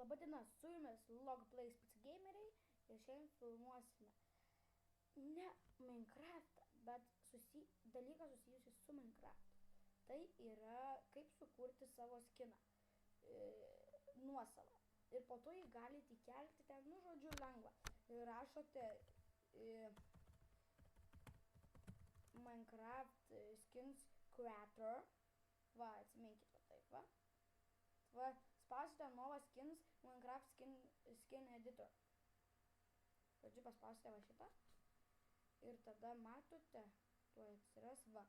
Labadiena, su jumis Logplay Spica Gameriai ir šiandien filmuosime ne Minecraftą, bet dalyką susijusi su Minecraftu. Tai yra kaip sukurti savo skiną nuosavą. Ir po to jį galite įkelti ten, nu žodžiu, lengva. Ir rašote Minecraft skins creator. Va, atsiminkit va taip, va. Va, spausite Nova skins Minecraft skin editor. Žodžiu, paspausite va šitą. Ir tada matote, tuoj atsiras va.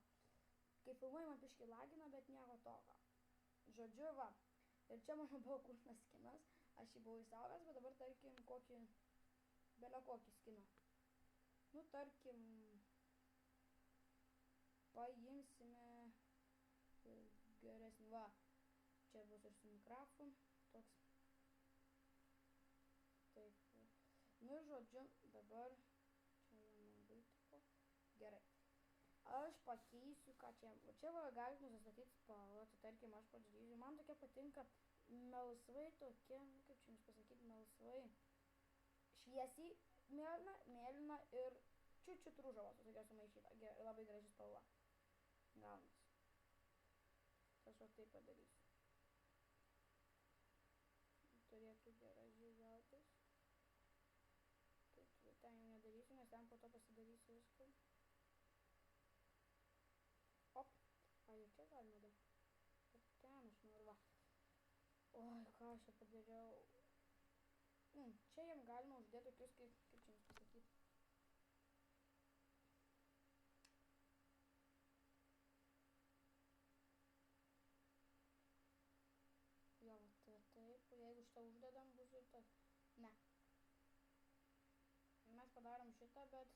Kai filmuoju, man biškį lagina, bet nieko tokio. Žodžiu, va. Ir čia mano buvo kurnas skinas. Aš jį buvau įsaugęs, bet dabar tarkim belio kokį skiną. Nu, tarkim, paimsime geresnį, va. Čia bus ir su Minecraftu, toks. Taip. Nu ir žodžiu, dabar čia jau labai tipo. Gerai. Aš pakeisiu, ką čia. O čia va galite nusistatyti spalvą, tai tarkim aš padžiūrėsiu. Man tokia patinka melsvai tokia, kaip čia jums pasakyti, melsvai. Šviesiai mėlyna ir čiut rūžavos, tokia sumaišyta. Labai graži spalva. Gaunas. Aš va taip padarysiu. Turėtų gražiai gautis. Taip, ten jau nedarysiu, nes ten po to pasidarysiu viską. Op, a jau čia galima dar. Bet ten aš noriu, va. Oi, ką aš čia padariau. Čia jam galima uždėti tokius, kaip čia jums pasakyti. Jo, va taip, jeigu šitą uždedam, bus ir tas. Ne. Mes padarom šitą, bet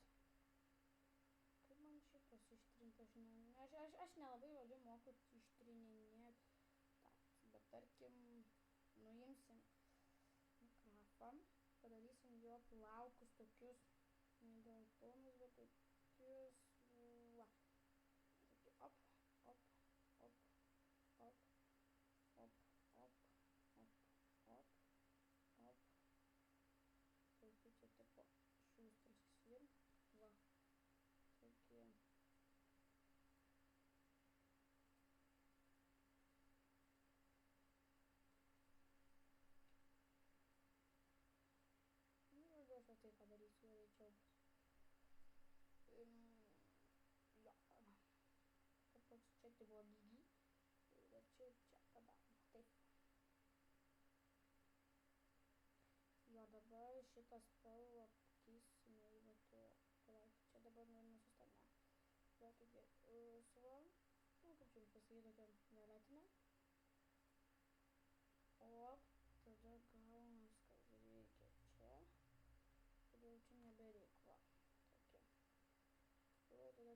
kaip man šitas ištrinti, aš nelabai žodžiu moku ištrinėti. Bet tarkim, nuimsim mikrofą, padarysim jo plaukus tokius, ne geltonus, bet tokius, va. Op, op, op, op, op, op, op, op, op. Taip, čia tipo šūstras ir, va, tokie. Nu, žodžiu, aš tai padarysiu, greičiau bus. Jo, kapoč čia tai buvo lygiai, ir čia padarom, taip. Jo, dabar šitą spalvą pakeisime į va to, palauk, čia dabar nusistatime. Jo, tokia rusva, nu, kaip čia jums pasakyti, tokia violetinė. O, tada gaunas, kad reikia čia. Tada jau čia nebereik, va, tokia. O, tada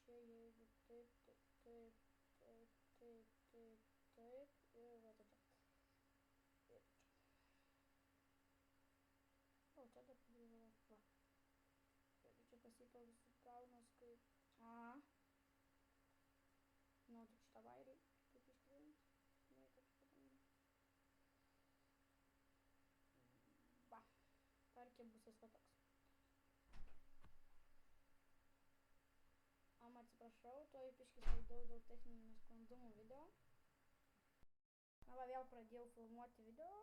čia jeigu taip, taip, taip, taip, taip, taip, taip, ir va čia. Ir čia. O, čia dar padarėjau, va. Jeigu čia pasipils gaunas kaip... Nu, tik šitą vairį, taip ištrinti. Nu, taip padaryti. Va, tarkim bus jis va toks. Atsiprašau, to įpiškis laidau dėl techninių nesklandumų video. Na, va, vėl pradėjau filmuoti video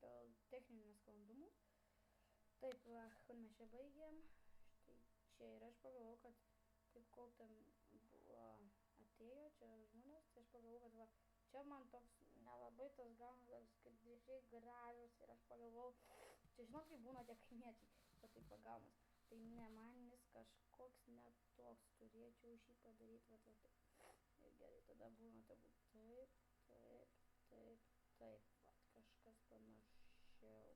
dėl techninių nesklandumų. Taip, va, kur mes čia baigėm. Štai čia ir aš pagalvojau, kad taip kol ten buvo atėjo čia žmonės, tai aš pagalvojau, kad va, čia man toks nelabai tas gaunas, kad dvišiai gražus ir aš pagalvojau, čia žinot, kaip būna tie kaimiečiai, bet taip pagaunas. Tai ne, man jis kažkoks netoks, turėčiau šį padaryti, va taip. Ir gerai, tada būna taip, taip, taip, taip, taip, va, kažkas panašiau.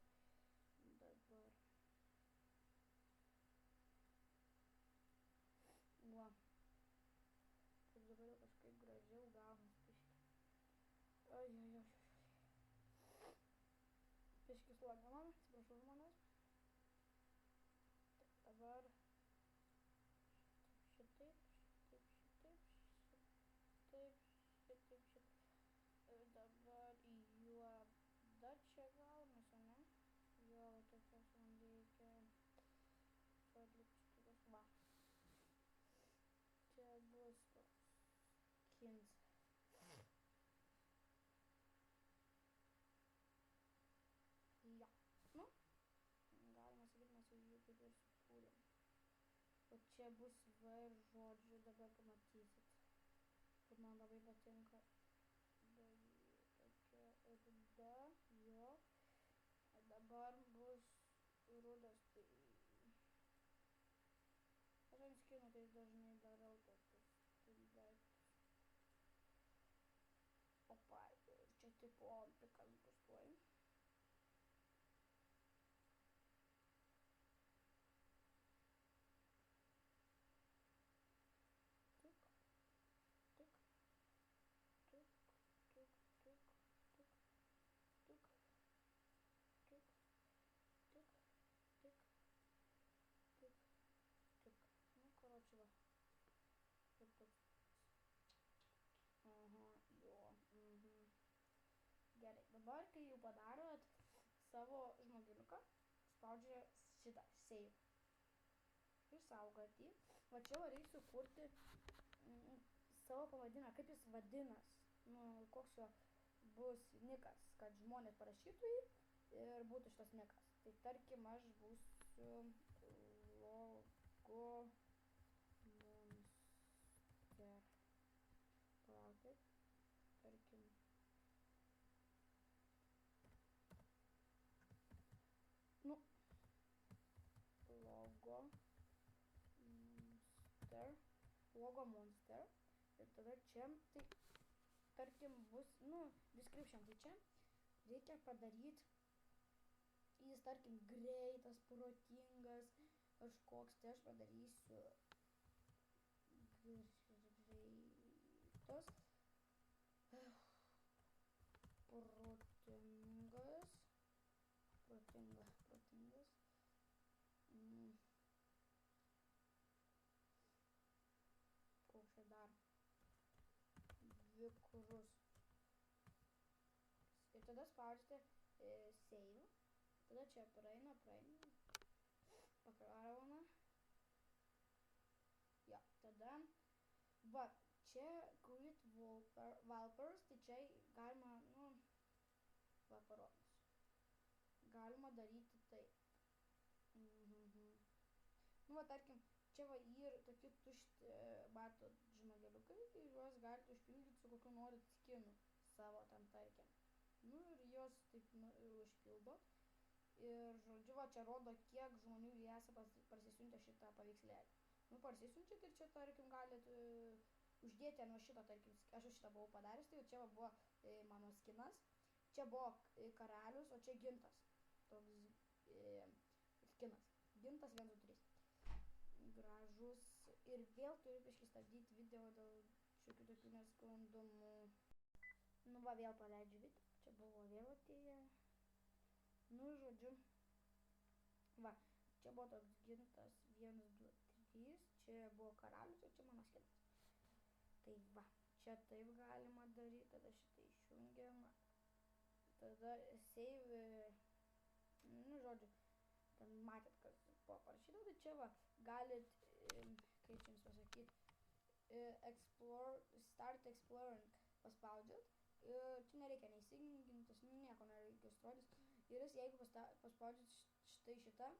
Dabar. Va. Taip dabar jau kažkaip gražiau gaunas piškis. Oi. Piškis lagina, atsiprašau žmonės. Dabar šitaip. Ir dabar juoda čia gaunas, o skins. Ja, nu, galima sakyti, mes jau jį kaip ir sukūrėm. O čia bus V ir žodžiu, dabar pamatysit, kad man labai patinka tokia ruda, jo. Dabar bus rudas, tai aš ant skinų tai dažnai darau tokius daiktus. Opa, ir čia tipo pikas bus tuoj. Ну, короче, va. Вот toks. Aha, jo. Gerai, dabar, kai jau padarot savo žmogeliuką, spaudžia šitą save. Išsaugot jį. Va čia reikia sukurti savo pavadinimą, kaip jis vadinas. Nu, koks jo bus nikas, kad žmonės parašytų jį ir būtų šitas nikas. Tai tarkim, aš būsiu logo monster. Palaukit. Tarkim. Nu. Logo monster. Ir tada čia, tai tarkim bus, nu, description, tai čia reikia padaryti, jis tarkim greitas, protingas, kažkoks, tai aš padarysiu greitas, protingas. Koks čia dar? Vikrus. Ir tada spaudžiate save. Tada čia praeina. Pakrauna. Jo, tada. Va, čia create wallpapers, tai čia galima, nu, va, parodys. Galima daryti taip. Nu, va, tarkim, čia va ir tokie tušti, matot, žmogeliukai, tai juos galite užpildyti su kokiu norit skinu savo tam tarkim. Nu, ir juos taip užpildot. Ir, žodžiu, va, čia rodo, kiek žmonių jie esą parsisiuntę šitą paveikslėlį. Nu, parsisiunčiat ir čia, tarkim, galit uždėti nuo šito, tarkim, aš šitą buvau padaręs, tai čia va buvo mano skinas. Čia buvo karalius, o čia gintas. Toks skinas. Gintas 1, 2, 3. Gražus. Ir vėl turiu biškį stabdyti video dėl šiokių tokių nesklandumų. Nu, va, vėl paleidžiu video. Čia buvo vėl atėję. Nu, žodžiu. Va, čia buvo toks gintas 1, 2, 3. Čia buvo karalius, o čia mano skinas. Tai va, čia taip galima daryti. Tada šitą išjungiam. Tada save. Nu, žodžiu. Ten matėt, kas buvo parašyta, tai čia va, galit, kaip čia jums pasakyti, start exploring paspaudžiat, čia nereikia neįsigintis, nieko neregistruotis, ir jis, jeigu paspaudžiat štai šitą,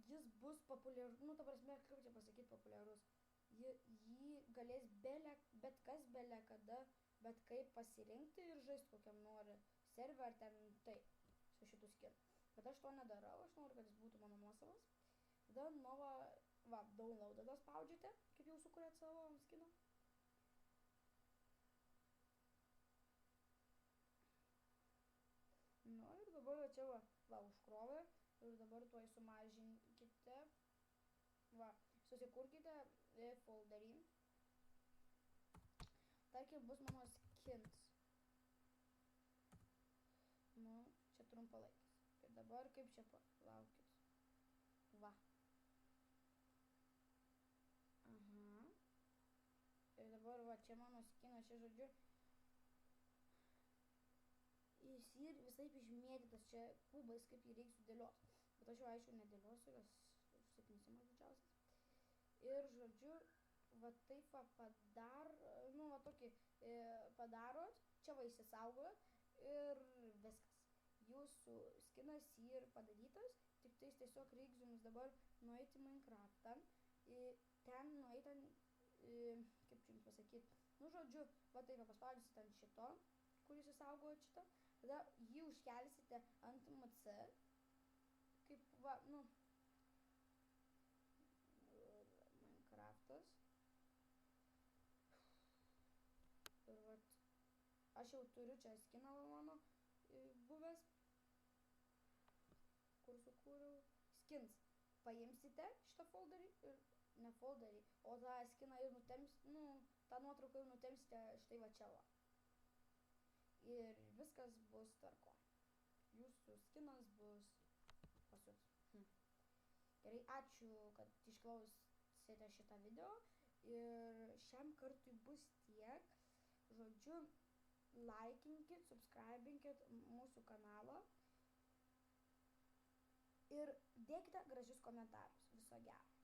jis bus populiarus, nu, ta prasme, kaip čia pasakyti populiarus, jį galės bet kas, bele kada, bet kaip pasirinkti ir žaisti kokiam nori server ar ten taip, su šitų skinu. Bet aš to nedarau, aš noriu, kad jis būtų mano nuosavas. Tada nova, va, download, tada spaudžiate, kaip jau sukūrėt savo skiną. Nu ir dabar čia va, užkrovė ir dabar tuoj sumažinkite. Va, susikurkite folderį. Tarkim, bus mano skins. Nu, čia trumpalaikis. Ir dabar kaip čia palaukit. Va. Aha. Ir dabar va, čia mano skinas, čia žodžiu. Jis ir visaip išmėtytas, čia kubais, kaip jį reikia sudėlioti. Bet aš jau aišku nedėliosiu, kas užsiknisimas didžiausias. Ir žodžiu, va taip va nu va tokį padarot, čia va įsisaugojot ir viskas. Jūsų skinas ir padarytas, tik tais tiesiog reiks jums dabar nueiti į Minecraftą, ten nueiti, kaip čia jums pasakyt, nu žodžiu, va taip paspaudysit ant šito, kur jūs įsaugojot šito, tada jį užkelsite ant MC, kaip va, nu, Minecraftas. Ir vat, aš jau turiu čia skiną mano buvęs, kur sukūriau skins. Paimsite šitą folderį ir ne folderį, o tą skiną ir nutemsite, nu, tą nuotrauką ir nutemsite štai va čia va. Ir viskas bus tvarko. Jūsų skinas bus pas jūs. Gerai, ačiū, kad išklausėte šitą video. Ir šiam kartui bus tiek. Žodžiu, laikinkit, subscribinkit mūsų kanalą. Ir dėkite gražius komentarus. Viso gero.